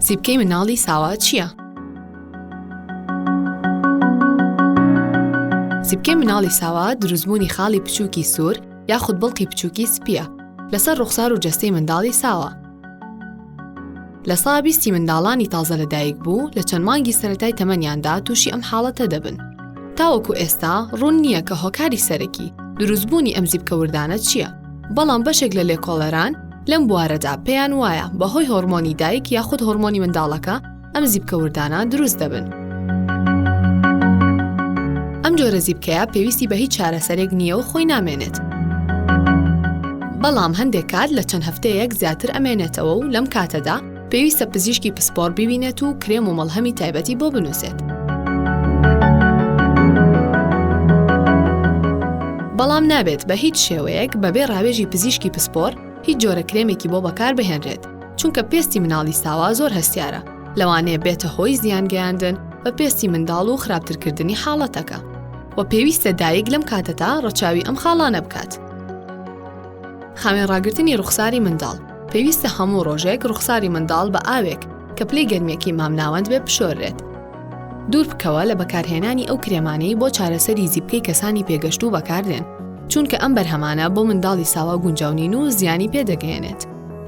زیبکەی مناڵی ساوا چییە؟ زیبکەی مناڵی ساوا دروستبوونی خاڵی بچووکی سوور یاخود بڵقی بچووکی سپیە لەسەر ڕوخسار و جەستەی منداڵی ساوە. لە ساڵ 20 منداڵانی تازە لەدایک بوو لە چەند مانگی سەرەتای تەمەنیاندا تووشی ئەم حاڵەتە دەبن. تاوەکو ئێستا ڕوون نییە کە هۆکاری سەرەکی دروستبوونی ئەم زیبکە وردانە چییە، بەڵام بەشێک لە لێکۆڵەران لەم بوارەدا پێیان وایە بەهۆی هۆرمۆنی دایک یاخود هۆرمۆنی منداڵەکە ئەم زیبکە وردانە دروست دەبن. ئەم جۆرە زیبکەیە پێویستی بە هیچ چارەسەرێک نییە و خۆی نامێنێت. بەڵام هەندێک کات لە چەند هەفتەیەک زیاتر ئەمێنێتەوە و لەم کاتەدا پێویستە پزیشکی پسپۆڕ ببینێت و کرێم و مەڵهەمی تایبەتی بۆ بنووسێت. بەڵام نابێت بە هیچ شێوەیەک بەبێ ڕاوێژی پزیشکی پسپۆڕ هیچ جۆرە کرێمێکی بۆ بەکار بهێنرێت، چونکە پێستی مناڵی ساوا زۆر هەستیارە، لەوانەیە بێتە هۆی زیان گەیاندن بە پێستی منداڵ و خراپترکردنی حاڵەتەکە و پێویستە دایک لەم کاتەدا ڕەچاوی ئەم خاڵانە بکات. خاوێنڕاگرتنی ڕوخساری منداڵ پێویستە هەموو ڕۆژێک ڕوخساری منداڵ بە ئاوێک کە پلەی گەرمێکی مامناوەند بێ بشۆرێت. دوور بکەوە لە بەکارهێنانی ئەو کرێمانەی بۆ چارەسەری زیبکەی کەسانی پێگەشت و بەکاردێن، چونکە ئەم بەرهەمانە بۆ منداڵی ساوا گونجاونین و زیانی پێدەگەێنێت.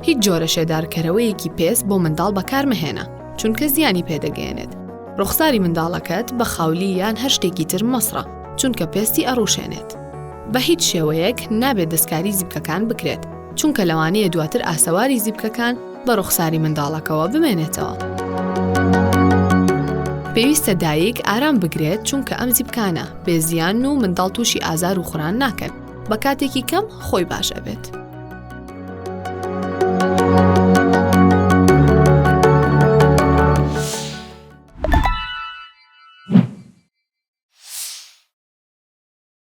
هیچ جۆرە شێدارکەرەوەیەکی پێست بۆ منداڵ بەکارمەهێنە، چونکە زیانی پێدەگەێنێت. ڕوخساری منداڵەکەت بە خاولی یان هەر شتێکی تر مەسڕە، چونکە پێستی ئەڕوشێنێت. بە هیچ شێوەیەک نابێت دەستکاری زیبکەکان بکرێت، چونکە لەوانەیە دواتر ئاسەواری زیبکەکان بە ڕوخساری منداڵەکەوە بمێنێتەوە. پێویستە دایک ئارام بگرێت، چونکە ئەم زیبکانە بێزیان و منداڵ تووشی ئازار و خوڕان ناکەن، بە کاتێکی کەم خۆی باش ئەبێت.